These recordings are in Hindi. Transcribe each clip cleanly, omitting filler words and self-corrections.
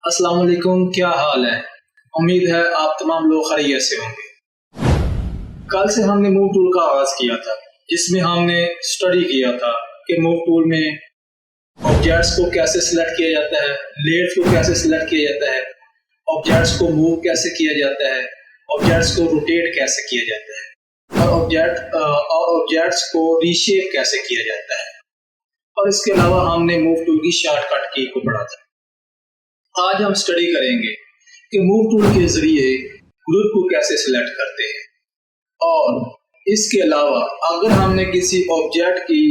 अस्सलाम वालेकुम, क्या हाल है। उम्मीद है आप तमाम लोग खैरियत से होंगे। कल से हमने मूव टूल का आगाज किया था, जिसमें हमने स्टडी किया था कि मूव टूल में ऑब्जेक्ट्स को कैसे सिलेक्ट किया जाता है, लेयर्स को कैसे सिलेक्ट किया जाता है, ऑब्जेक्ट्स को मूव कैसे किया जाता है, ऑब्जेक्ट्स को रोटेट कैसे किया जाता है और ऑब्जेक्ट्स को रीशेप कैसे किया जाता है। और इसके अलावा हमने मूव टूल की शॉर्टकट की को पढ़ा था। आज हम स्टडी करेंगे कि मूव टूल के जरिए ग्रुप को कैसे सिलेक्ट करते हैं और इसके अलावा अगर हमने किसी ऑब्जेक्ट की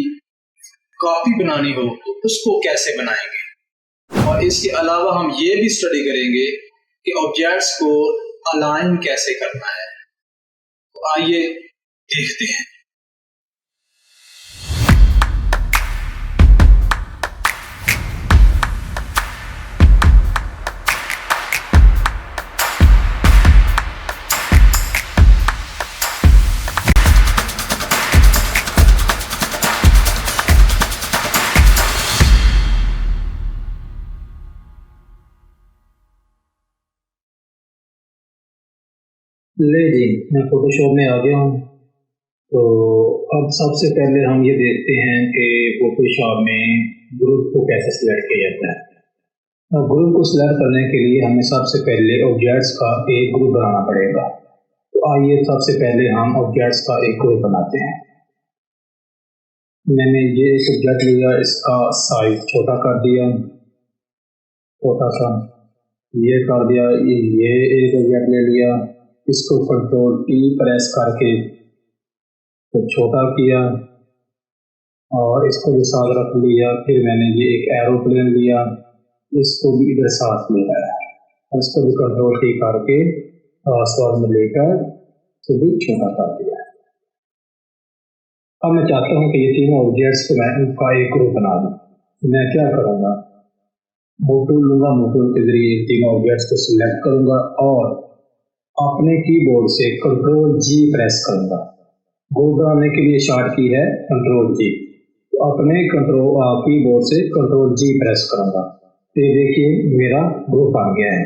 कॉपी बनानी हो तो उसको कैसे बनाएंगे। और इसके अलावा हम ये भी स्टडी करेंगे कि ऑब्जेक्ट्स को अलाइन कैसे करना है। तो आइए देखते हैं। ले जी, मैं फोटोशॉप में आ गया हूँ। तो अब सबसे पहले हम ये देखते हैं कि फोटोशॉप में ग्रुप को कैसे सिलेक्ट किया जाता है। अब ग्रुप को सिलेक्ट करने के लिए हमें सबसे पहले ऑब्जेक्ट्स का एक ग्रुप बनाना पड़ेगा। तो आइए सबसे पहले हम ऑब्जेक्ट्स का एक ग्रुप बनाते हैं। मैंने ये एक ऑब्जेक्ट लिया, इसका साइज छोटा कर दिया, छोटा सा ये कर दिया। ये एक ऑब्जेक्ट ले लिया, इसको कंट्रोल टी प्रेस करके तो छोटा किया और इसको भी साथ रख लिया। फिर मैंने ये एक एरोप्लेन लिया, इसको भी इधर साथ लिया है, इसको भी कंट्रोल टी करके आसपास में लेकर तो भी छोटा कर दिया। अब मैं चाहता हूँ कि ये तीनों ऑब्जेक्ट्स को मैं इनका एक ग्रुप बना दूँ। मैं क्या करूँगा, मूव टूल लूँगा, मूव टूल के जरिए तीनों ऑब्जेक्ट्स को सिलेक्ट करूँगा और अपने कीबोर्ड से कंट्रोल जी प्रेस करूंगा। ग्रुप बनाने के लिए शॉर्ट की है कंट्रोल जी। तो अपने कीबोर्ड से कंट्रोल जी प्रेस करूंगा। तो ये देखिए मेरा ग्रुप बन गया है।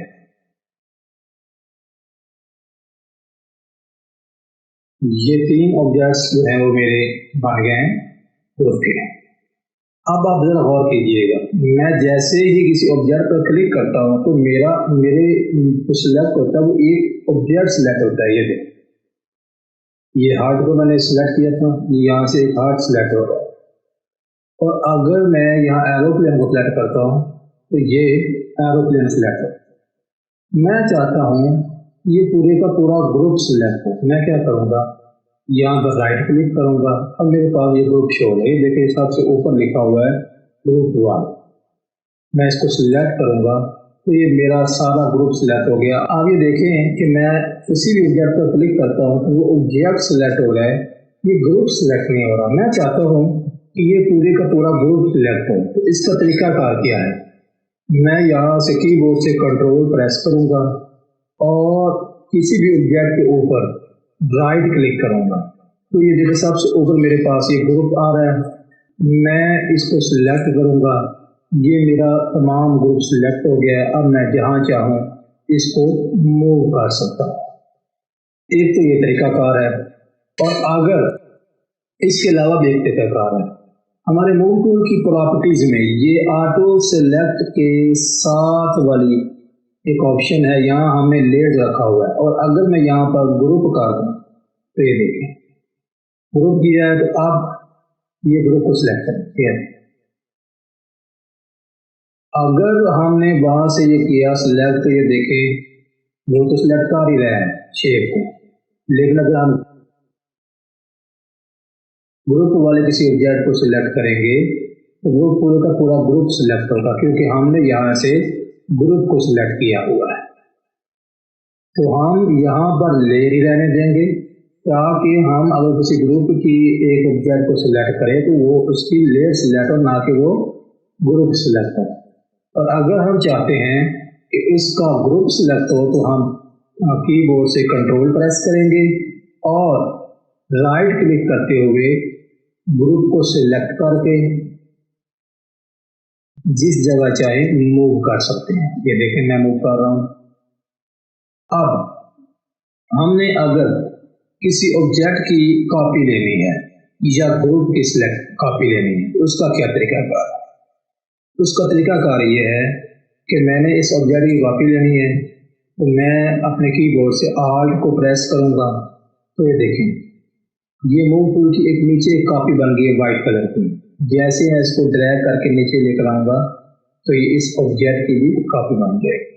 ये तीन ऑब्जेक्ट्स जो हैं वो मेरे बन गए हैं ग्रुप के। अब आप जरा गौर कीजिएगा, मैं जैसे ही किसी ऑब्जेक्ट पर क्लिक करता हूँ तो मेरे सिलेक्ट होता है वो एक ऑब्जेक्ट सिलेक्ट होता है। ये देखिए, ये हार्ट को मैंने सिलेक्ट किया था, यहाँ से एक हार्ट सिलेक्ट हो रहा है। और अगर मैं यहाँ एरोप्लेन को सिलेक्ट करता हूँ तो ये एरोप्लेन सिलेक्ट हो। मैं चाहता हूँ ये पूरे का पूरा ग्रुप सिलेक्ट हो। मैं क्या करूँगा, यहाँ पर राइट क्लिक करूंगा। अब मेरे पास ये ग्रुप शो है, ये देखिए सबसे ऊपर लिखा हुआ है ग्रुप 1। मैं इसको सिलेक्ट करूंगा तो ये मेरा सारा ग्रुप सिलेक्ट हो गया। आप ये देखें कि मैं किसी भी ऑब्जेक्ट पर क्लिक करता हूँ तो वो ऑब्जेक्ट सिलेक्ट हो रहा है, ये ग्रुप सिलेक्ट नहीं हो रहा। मैं चाहता हूँ कि ये पूरे का पूरा ग्रुप सिलेक्ट हो। तो इसका तरीका कार क्या है, मैं यहाँ से कीबोर्ड से कंट्रोल प्रेस करूंगा और किसी भी ऑब्जेक्ट के ऊपर राइट क्लिक करूंगा तो ये देखिए सबसे ऊपर मेरे पास ये ग्रुप आ रहा है। मैं इसको सिलेक्ट करूंगा, ये मेरा तमाम ग्रुप सिलेक्ट हो गया है। अब मैं जहां चाहूं इसको मूव कर सकता हूं। एक तो ये तरीका कार है। और अगर इसके अलावा भी एक तरीका कार है, हमारे मूव टूल की प्रॉपर्टीज में ये ऑटो सिलेक्ट के साथ वाली एक ऑप्शन है, यहाँ हमने लेयर्स रखा हुआ है। और अगर मैं यहाँ पर ग्रुप कर दूं तो ये देखिए ग्रुप किया है। तो अब ये ग्रुप को सिलेक्ट करें। अगर हमने वहां से ये किया सिलेक्ट तो ये देखें ग्रुप तो सिलेक्ट कर ही रहा है शेप को, लेकिन अगर हम ग्रुप वाले किसी ऑब्जेक्ट को सिलेक्ट करेंगे तो वो पूरे का पूरा ग्रुप सिलेक्ट होगा, क्योंकि हमने यहाँ से ग्रुप को सिलेक्ट किया हुआ है। तो हम यहाँ पर लेयर ही रहने देंगे ताकि हम अगर किसी ग्रुप की एक ऑब्जेक्ट को सिलेक्ट करें तो वो उसकी लेयर सिलेक्ट हो, ना कि वो ग्रुप सिलेक्ट हो। और अगर हम चाहते हैं कि इसका ग्रुप सिलेक्ट हो तो हम कीबोर्ड से कंट्रोल प्रेस करेंगे और राइट क्लिक करते हुए ग्रुप को सिलेक्ट करके जिस जगह चाहे मूव कर सकते हैं। ये देखें मैं मूव कर रहा हूँ। अब हमने अगर किसी ऑब्जेक्ट की कॉपी लेनी है या ग्रुप की सिलेक्ट कॉपी लेनी है तो उसका क्या तरीकाकार है? उसका तरीकाकार ये है कि मैंने इस ऑब्जेक्ट की कॉपी लेनी है तो मैं अपने कीबोर्ड से आल्ट को प्रेस करूँगा तो ये देखें ये मूव टूल की एक नीचे एक कॉपी बन गई है वाइट कलर की। जैसे मैं इसको ड्रैग करके नीचे लेकर आऊँगा तो ये इस ऑब्जेक्ट की भी कॉपी बन जाएगी।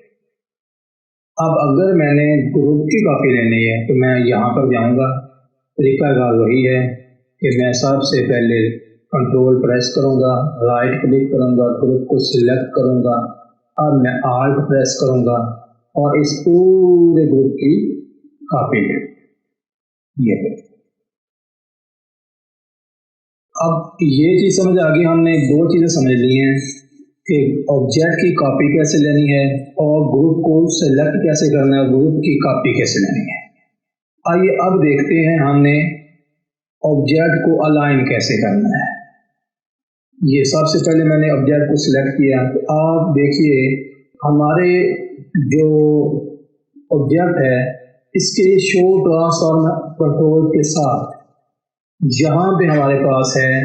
अब अगर मैंने ग्रुप की कॉपी लेनी है तो मैं यहाँ पर जाऊँगा। तरीकाकार वही है कि मैं सबसे पहले कंट्रोल प्रेस करूँगा, राइट क्लिक करूँगा, ग्रुप को सिलेक्ट करूँगा, अब मैं आल्ट प्रेस करूँगा और इस पूरे ग्रुप की कॉपी ले ये। अब ये चीज़ समझ आ गई, हमने दो चीज़ें समझ ली हैं कि ऑब्जेक्ट की कॉपी कैसे लेनी है और ग्रुप को सेलेक्ट कैसे करना है, ग्रुप की कॉपी कैसे लेनी है। आइए अब देखते हैं हमने ऑब्जेक्ट को अलाइन कैसे करना है। ये सबसे पहले मैंने ऑब्जेक्ट को सिलेक्ट किया तो आप देखिए हमारे जो ऑब्जेक्ट है इसके शो ट्रांसफॉर्म कंट्रोल के साथ जहाँ पे हमारे पास है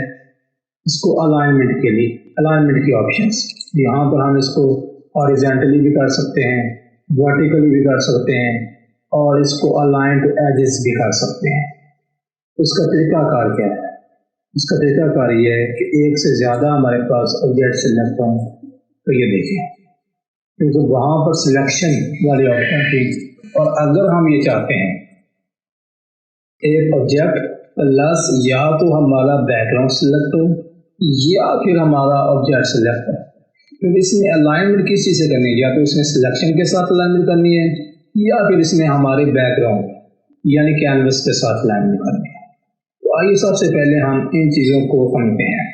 इसको अलाइनमेंट के लिए अलाइनमेंट की ऑप्शंस, यहाँ पर हम इसको हॉरिजॉन्टली भी कर सकते हैं, वर्टिकली भी कर सकते हैं और इसको अलाइन टू एजेस भी कर सकते हैं। इसका तरीकाकार क्या है? इसका तरीकाकार ये है कि एक से ज़्यादा हमारे पास ऑब्जेक्ट सिलेक्ट हों तो ये देखें क्योंकि वहाँ पर सिलेक्शन वाली ऑप्शन थी और अगर हम ये चाहते हैं एक ऑब्जेक्ट प्लस या तो हमारा बैकग्राउंड सिलेक्ट हो या फिर हमारा ऑब्जेक्ट सिलेक्ट हो, क्योंकि इसमें अलाइनमेंट किस चीज़ से करनी है, या तो इसमें सिलेक्शन के साथ अलाइनमेंट करनी है या फिर इसमें हमारे बैकग्राउंड यानी कैनवस के साथ अलाइनमेंट करनी है। तो आइए सबसे पहले हम इन चीज़ों को समझते हैं।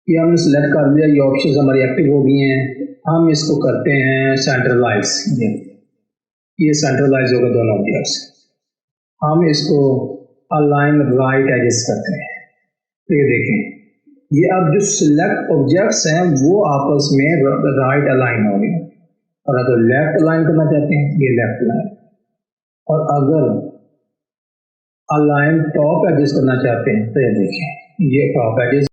ये हमने सिलेक्ट कर लिया, ये ऑप्शन हमारी एक्टिव हो गई हैं। हम इसको करते हैं सेंट्रलाइज। ये सेंट्रलाइज होगा दोनों ऑब्जेक्ट्स। हम इसको अलाइन राइट एजेस करते हैं तो ये देखें ये अब जो सिलेक्ट ऑब्जेक्ट्स हैं वो आपस में राइट अलाइन हो गए और अगर लेफ्ट अलाइन करना चाहते हैं ये लेफ्ट अलाइन, और अगर अलाइन टॉप एजेस करना चाहते हैं तो ये देखें ये टॉप एजेस